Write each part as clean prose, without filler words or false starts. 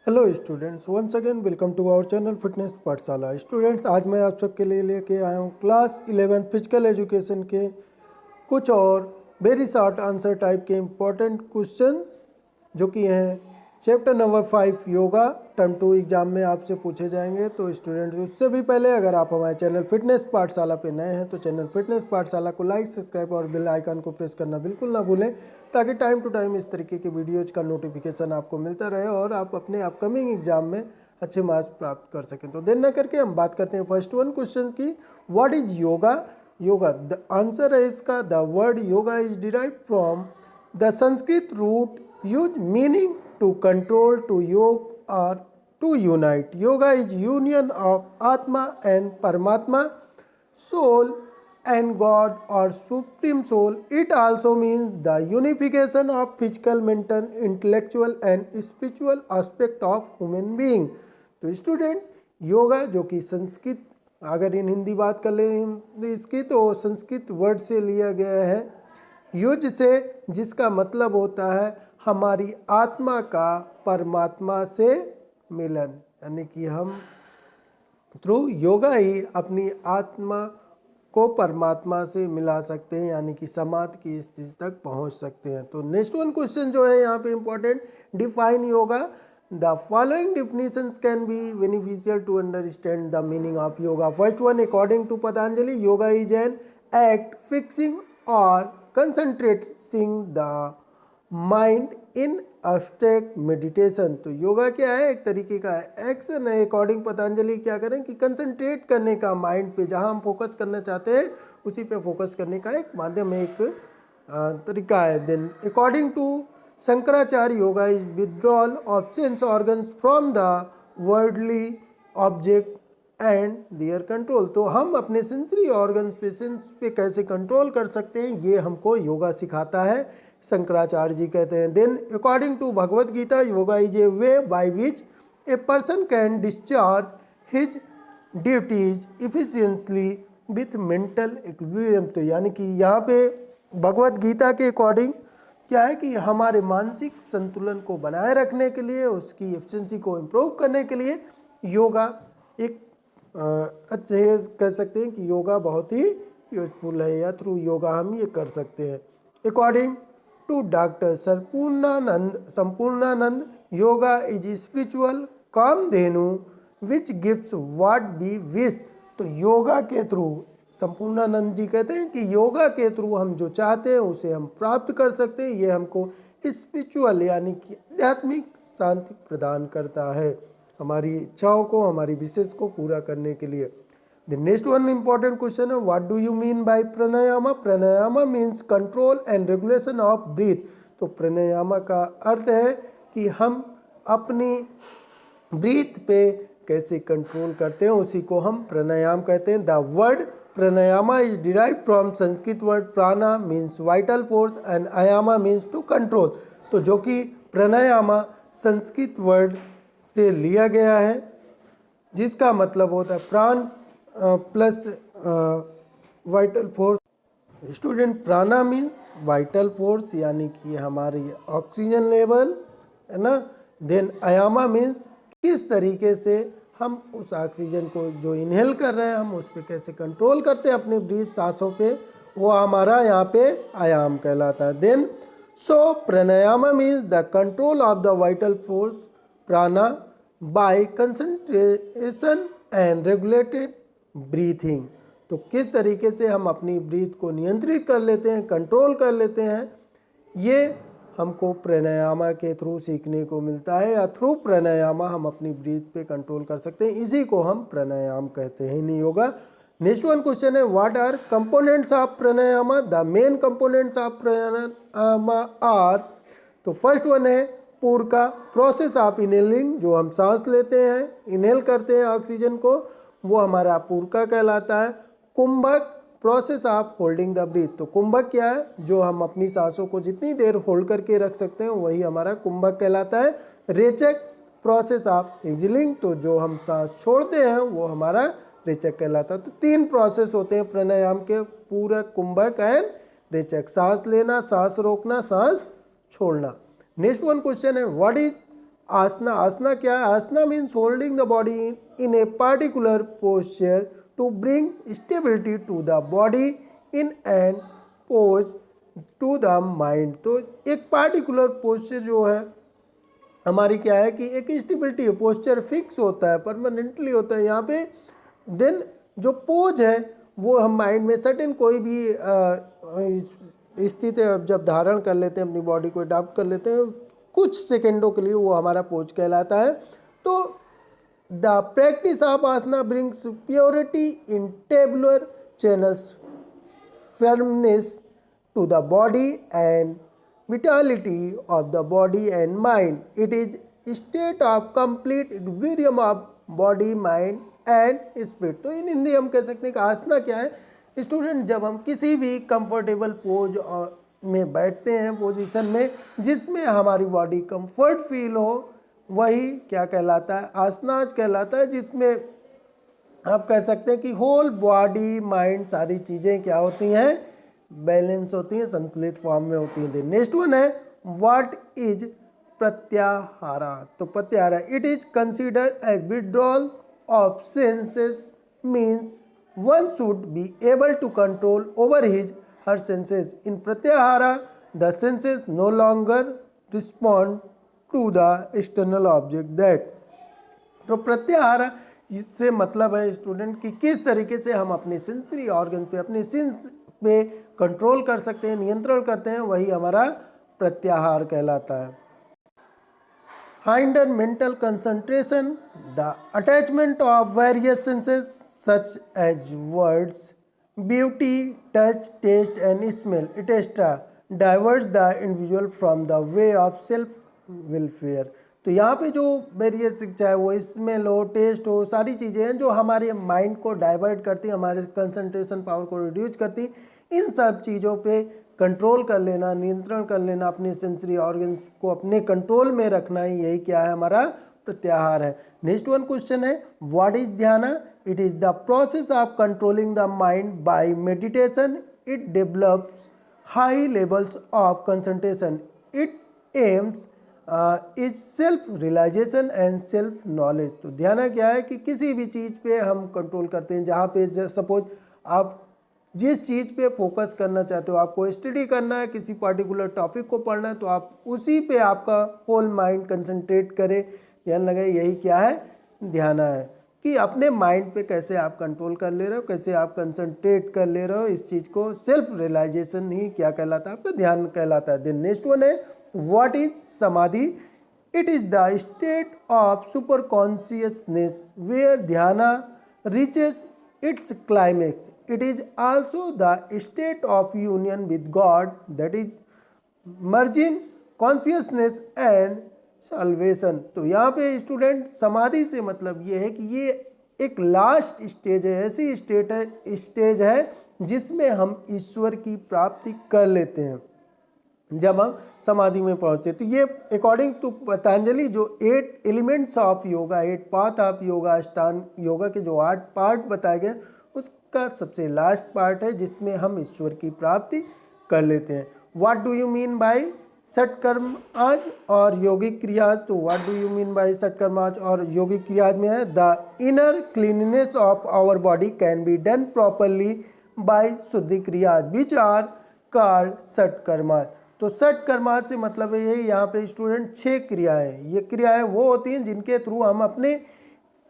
Hello students, once again welcome to our channel fitness Pathshala. Students, आज मैं आप सबके लिए लेके आया हूँ क्लास 11 फिजिकल एजुकेशन के कुछ और वेरी शॉर्ट आंसर टाइप के इम्पोर्टेंट क्वेश्चंस जो कि हैं chapter number 5 yoga term 2 exam में आपसे पूछे जाएंगे। तो स्टूडेंट्स, उससे भी पहले अगर आप हमारे चैनल फिटनेस पाठशाला पे नए हैं तो चैनल फिटनेस पाठशाला को लाइक, सब्सक्राइब और बेल आइकन को प्रेस करना बिल्कुल ना भूलें, ताकि टाइम टू टाइम इस तरीके की वीडियोज़ का नोटिफिकेशन आपको मिलता रहे और आप अपने अपकमिंग एग्जाम में अच्छे मार्क्स प्राप्त कर सकें। तो देर न करके हम बात करते हैं फर्स्ट वन क्वेश्चन की, what is yoga. Yoga, the answer है इसका, the word yoga is derived from the Sanskrit root yuj meaning to control, to yoke और to unite. Yoga is union of atma and paramatma, soul and God or supreme soul. It also means the unification of physical, mental, intellectual and spiritual aspect of human being. तो student, yoga जो कि संस्कृत, अगर इन हिंदी बात कर लें इसकी, तो संस्कृत वर्ड से लिया गया है युज से, जिसका मतलब होता है हमारी आत्मा का परमात्मा से मिलन, यानी कि हम थ्रू योगा ही अपनी आत्मा को परमात्मा से मिला सकते हैं, यानी कि समाधि की स्थिति तक पहुंच सकते हैं। तो नेक्स्ट वन क्वेश्चन जो है यहाँ पे important, define yoga. The following definitions can be beneficial to understand the meaning of yoga. First one, according to Patanjali, yoga is an act fixing और concentrating the mind in abstract meditation. तो yoga क्या है, एक तरीके का action है। According Patanjali क्या करें कि कंसंट्रेट करने का माइंड पे, जहां हम फोकस करना चाहते हैं उसी पे फोकस करने का एक माध्यम है, एक तरीका है। Then according to Shankaracharya, yoga is withdrawal of sense organs from the worldly object and their control. तो हम अपने सेंसरी ऑर्गन्स पे, सेंस पे कैसे कंट्रोल कर सकते हैं, ये हमको योगा सिखाता है, शंकराचार्य जी कहते हैं। Then according to Bhagavad Gita, yoga is a way by which a person can discharge his duties efficiently with mental equilibrium. तो यानी कि यहाँ पे भगवद गीता के अकॉर्डिंग क्या है कि हमारे मानसिक संतुलन को बनाए रखने के लिए, उसकी एफिशिएंसी को इम्प्रूव करने के लिए योगा एक अच्छे कह सकते हैं कि योगा बहुत ही यूजफुल है, या थ्रू योगा हम ये कर सकते हैं। According to doctor Sampurnanand, yoga is spiritual Kamdhenu which gives what we wish. तो योगा के थ्रू, संपूर्णानंद जी कहते हैं कि योगा के थ्रू हम जो चाहते हैं उसे हम प्राप्त कर सकते हैं। ये हमको स्पिरिचुअल यानी कि आध्यात्मिक शांति प्रदान करता है, हमारी इच्छाओं को, हमारी विशेष को पूरा करने के लिए। The next one important question है, what do you mean by pranayama. Pranayama means control and regulation of breath. तो प्राणायामा का अर्थ है कि हम अपनी ब्रीथ पे कैसे कंट्रोल करते हैं, उसी को हम प्राणायाम कहते हैं। The word pranayama is derived from Sanskrit word prana means vital force and ayama means to control. तो जो कि प्राणायामा संस्कृत वर्ड से लिया गया है, जिसका मतलब होता है प्राण प्लस वाइटल फोर्स। स्टूडेंट, प्राणा मीन्स वाइटल फोर्स, यानी कि हमारी ऑक्सीजन लेवल है ना। देन आयामा मीन्स किस तरीके से हम उस ऑक्सीजन को जो इनहेल कर रहे हैं, हम उस पर कैसे कंट्रोल करते हैं अपने ब्रीथ, सांसों पे, वो हमारा यहाँ पे आयाम कहलाता है। Then so pranayama means the control of the vital force prana by concentration and regulated breathing. तो किस तरीके से हम अपनी ब्रीथ को नियंत्रित कर लेते हैं, कंट्रोल कर लेते हैं, ये हमको प्राणायामा के थ्रू सीखने को मिलता है, या थ्रू प्राणायामा हम अपनी ब्रीथ पे कंट्रोल कर सकते हैं। इसी को हम प्राणायाम कहते हैं in yoga. Next one question है, what are components of pranayama. The main components of pranayama are. तो फर्स्ट वन है पूरका, प्रोसेस ऑफ इनहेलिंग, जो हम सांस लेते हैं, इनहेल करते हैं ऑक्सीजन को, वो हमारा पूरका कहलाता है। Kumbhak, process of holding the breath. तो कुंभक क्या है, जो हम अपनी सांसों को जितनी देर होल्ड करके रख सकते हैं वही हमारा कुंभक कहलाता है। रेचक, प्रोसेस ऑफ एक्सहेलिंग, तो जो हम सांस छोड़ते हैं वो हमारा रेचक कहलाता है। तो तीन प्रोसेस होते हैं प्राणायाम के, पूरक, कुंभक एंड रेचक। सांस लेना, सांस रोकना, सांस छोड़ना। नेक्स्ट वन क्वेश्चन है, व्हाट इज आसना, आसना क्या है? Asana means holding the body in a particular posture to bring stability to the body in and poise to the mind. तो एक पार्टिकुलर पोस्चर जो है हमारी क्या है कि एक स्टेबिलिटी है, पोस्चर फिक्स होता है, परमानेंटली होता है यहाँ पे। देन जो पोज है वो हम माइंड में सर्टेन कोई भी स्थिति जब धारण कर लेते हैं, अपनी बॉडी को अडॉप्ट कर लेते हैं कुछ सेकेंडों के लिए, वो हमारा पोज कहलाता है। तो the practice of asana brings purity in tubular channels, firmness to the body and vitality of the body and mind. It is state of complete equilibrium of body, mind and spirit. तो इन हिंदी हम कह सकते हैं कि आसना क्या है? स्टूडेंट, जब हम किसी भी कंफर्टेबल पोज में बैठते हैं, पोजीशन में जिसमें हमारी बॉडी कंफर्ट फील हो, वही क्या कहलाता है? आसनाज कहलाता है, जिसमें आप कह सकते हैं कि होल बॉडी माइंड सारी चीज़ें क्या होती हैं? बैलेंस होती हैं, संतुलित फॉर्म में होती हैं। नेक्स्ट वन है व्हाट इज प्रत्याहारा। तो pratyahara, it is consider a withdrawal of senses, means one should be able to control over his her senses. In pratyahara the senses no longer respond to the external object that. तो प्रत्याहार इससे मतलब है student कि किस तरीके से हम अपने सेंसरी ऑर्गन पे, अपने सेंस पे कंट्रोल कर सकते हैं, नियंत्रण करते हैं, वही हमारा प्रत्याहार कहलाता है। Hinder mental concentration, the attachment of various senses such as words, beauty, touch, taste and smell etcetera diverts the individual from the way of self welfare. तो यहाँ पे जो वेरियस, चाहे वो स्मेल हो, टेस्ट हो, सारी चीज़ें हैं जो हमारे माइंड को डाइवर्ट करती, हमारे कंसंट्रेशन पावर को रिड्यूस करती। इन सब चीज़ों पे कंट्रोल कर लेना, नियंत्रण कर लेना, अपने सेंसरी ऑर्गन्स को अपने कंट्रोल में रखना ही, यही क्या है? हमारा प्रत्याहार है। नेक्स्ट वन क्वेश्चन है what is dhyana? It is the process of controlling the mind by meditation. It develops high levels of concentration. It aims is self realisation and self knowledge. तो ध्यान क्या है कि किसी भी चीज़ पे हम कंट्रोल करते हैं, जहाँ पे सपोज आप जिस चीज़ पे फोकस करना चाहते हो, आपको स्टडी करना है, किसी पर्टिकुलर टॉपिक को पढ़ना है, तो आप उसी पे आपका होल माइंड कंसंट्रेट करें, ध्यान लगाए, यही क्या है? ध्यान है कि अपने माइंड पे कैसे आप कंट्रोल कर ले रहे हो, कैसे आप कंसंट्रेट कर ले रहे हो, इस चीज़ को सेल्फ रियलाइजेशन ही क्या कहलाता है? आपका ध्यान कहलाता है। देन नेक्स्ट वन है What is samadhi? It is the state of super consciousness where dhyana reaches its climax. It is also the state of union with God, that is merging consciousness and salvation. तो यहाँ पे student समाधि से मतलब ये है कि ये एक लास्ट स्टेज है, ऐसी स्टेज है जिसमें हम ईश्वर की प्राप्ति कर लेते हैं जब हम समाधि में पहुंचते। तो ये अकॉर्डिंग टू पतंजलि जो 8 elements of yoga, 8 path of yoga, अष्टांग योगा के जो 8 पार्ट बताए गए, उसका सबसे लास्ट पार्ट है जिसमें हम ईश्वर की प्राप्ति कर लेते हैं। What do you mean by shatkarma आज और योगिक क्रियाज? तो what do you mean by shatkarma आज और योगिक क्रियाज में है the inner cleanness of our body can be done properly by shuddhi kriyas which are called सटकर्माज। तो सटकर्मा से मतलब है ये, यहाँ पे स्टूडेंट 6 क्रियाएं, ये क्रियाएं वो होती हैं जिनके थ्रू हम अपने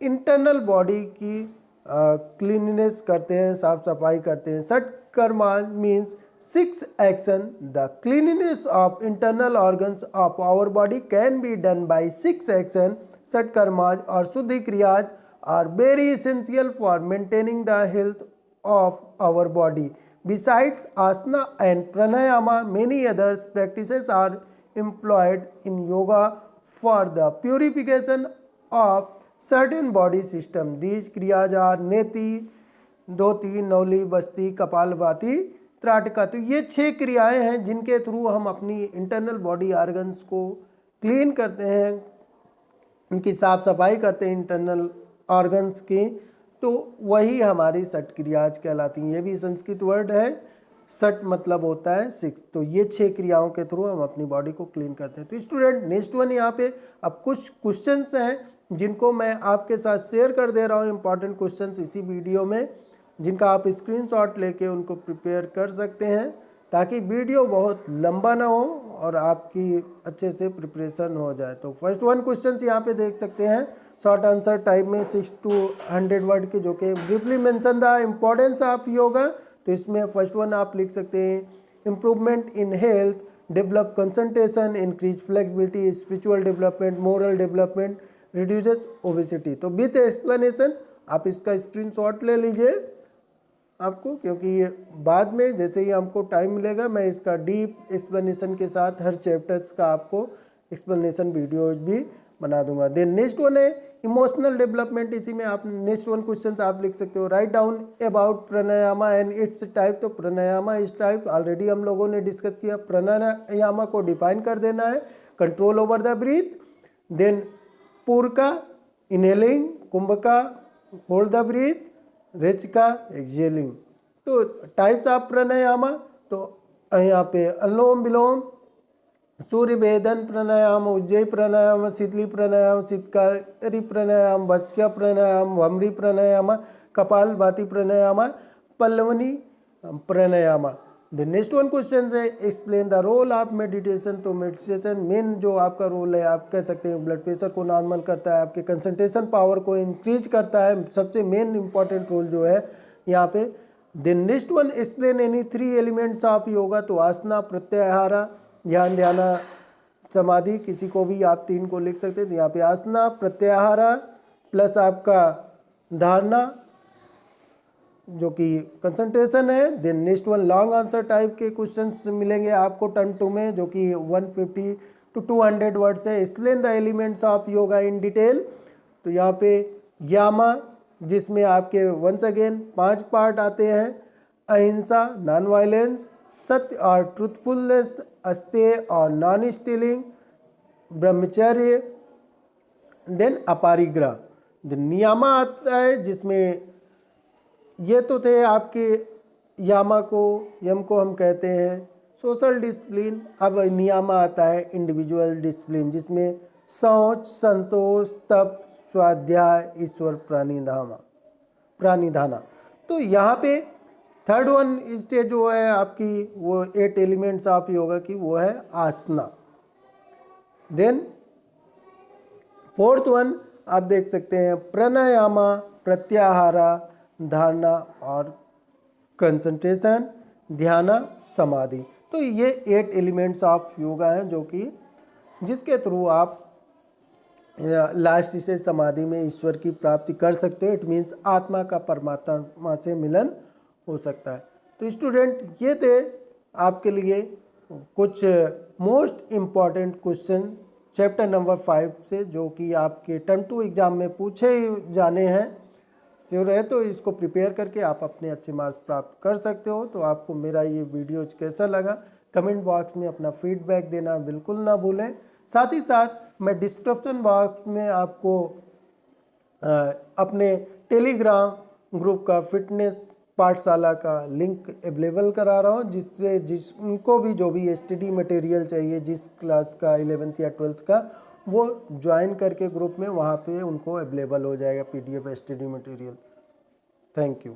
इंटरनल बॉडी की क्लीननेस करते हैं, साफ सफाई करते हैं। Shatkarma means 6 action. The cleanness of internal organs of our body can be done by 6 action. Shatkarmas और shuddhi kriyas are very essential for maintaining the health of our body. Besides asana and pranayama, many other practices are employed in yoga for the purification of certain body system. These kriyas are neti, धोती, नौली, बस्ती, कपालभाति, त्राटका। तो ये 6 क्रियाएं हैं जिनके through हम अपनी internal body organs को clean करते हैं, उनकी साफ सफाई करते हैं इंटरनल ऑर्गन्स की। तो वही हमारी सट क्रियाज कहलाती हैं। ये भी संस्कृत वर्ड है सट मतलब होता है 6। तो ये 6 क्रियाओं के थ्रू हम अपनी बॉडी को क्लीन करते हैं। तो स्टूडेंट नेक्स्ट वन यहाँ पे अब कुछ क्वेश्चंस हैं जिनको मैं आपके साथ शेयर कर दे रहा हूँ, इंपॉर्टेंट क्वेश्चंस इसी वीडियो में, जिनका आप स्क्रीनशॉट लेके उनको प्रिपेयर कर सकते हैं ताकि वीडियो बहुत लंबा ना हो और आपकी अच्छे से प्रिपरेशन हो जाए। तो फर्स्ट वन क्वेश्चंस यहाँ पे देख सकते हैं शॉर्ट आंसर टाइप में 6 to 100 वर्ड के, जो कि briefly mention the importance of yoga. तो इसमें फर्स्ट वन आप लिख सकते हैं improvement in health, develop concentration, increase flexibility, spiritual development, moral development, reduces obesity. तो विथ एक्सप्लेनेशन आप इसका स्क्रीनशॉट ले लीजिए आपको, क्योंकि ये बाद में जैसे ही हमको टाइम मिलेगा मैं इसका डीप एक्सप्लेनेशन के साथ हर चैप्टर्स का आपको एक्सप्लेनेशन वीडियोज भी बना दूंगा। देन नेक्स्ट वन है इमोशनल डेवलपमेंट। इसी में आप नेक्स्ट वन क्वेश्चन आप लिख सकते हो write down about pranayama and it's type. तो प्राणायामा इस टाइप ऑलरेडी हम लोगों ने डिस्कस किया। प्राणायामा को डिफाइन कर देना है, control over the breath, then puraka inhaling, kumbhaka hold the breath, rechaka exhaling. तो टाइप्स ऑफ प्राणायामा, तो यहाँ पे anulom vilom, surya bhedan pranayama, ujjayi pranayama, sheetali pranayama, sheetkari pranayama, bhastrika pranayama, bhramari pranayama, kapalbhati pranayama, plavini pranayama. The next one question है explain the role of meditation. तो मेडिटेशन मेन जो आपका रोल है, आप कह सकते हैं ब्लड प्रेशर को नॉर्मल करता है, आपके कंसंट्रेशन पावर को इंक्रीज करता है, सबसे मेन इंपॉर्टेंट रोल जो है यहाँ पे। Then next one explain any 3 elements of yoga. तो आसना, प्रत्याहार, ध्यान, ध्याना, समाधि, किसी को भी आप 3 को लिख सकते हैं। तो यहाँ पे आसना, प्रत्याहार प्लस आपका धारणा जो कि कंसंट्रेशन है। Then next one long answer type के क्वेश्चंस मिलेंगे आपको टर्म 2 में, जो कि 150 to 200 वर्ड्स है। Explain the elements of yoga in detail. तो यहाँ पे यामा, जिसमें आपके वंस अगेन 5 पार्ट आते हैं, अहिंसा नॉन वायलेंस, सत्य और ट्रूथफुलनेस, अस्तेय और नॉन स्टीलिंग, ब्रह्मचर्य, देन अपरिग्रह। देन नियमा आता है, जिसमें ये तो थे आपके यामा को, यम को हम कहते हैं सोशल डिसिप्लिन। अब नियमा आता है इंडिविजुअल डिसिप्लिन, जिसमें शौच, संतोष, तप, स्वाध्याय, ईश्वर प्राणिधाना। तो यहाँ पे थर्ड वन स्टेज जो है आपकी वो 8 एलिमेंट्स ऑफ योगा की, वो है आसना। देन फोर्थ वन आप देख सकते हैं प्राणायामा, प्रत्याहारा, धारणा और कंसंट्रेशन, ध्याना, समाधि। तो ये 8 एलिमेंट्स ऑफ योगा हैं, जो कि जिसके थ्रू आप लास्ट स्टेज समाधि में ईश्वर की प्राप्ति कर सकते हो। इट मीन्स आत्मा का परमात्मा से मिलन हो सकता है। तो स्टूडेंट ये थे आपके लिए कुछ most important question chapter number 5 से, जो कि आपके टर्म 2 एग्जाम में पूछे जाने हैं। श्योर है तो इसको प्रिपेयर करके आप अपने अच्छे मार्क्स प्राप्त कर सकते हो। तो आपको मेरा ये वीडियो कैसा लगा कमेंट बॉक्स में अपना फीडबैक देना बिल्कुल ना भूलें। साथ ही साथ मैं डिस्क्रिप्शन बॉक्स में आपको अपने टेलीग्राम ग्रुप का फिटनेस पाठशाला का लिंक अवेलेबल करा रहा हूँ, जिससे जिनको भी जो भी स्टडी मटेरियल चाहिए, जिस क्लास का 11th या 12th का, वो ज्वाइन करके ग्रुप में वहाँ पे उनको अवेलेबल हो जाएगा PDF study material. Thank you.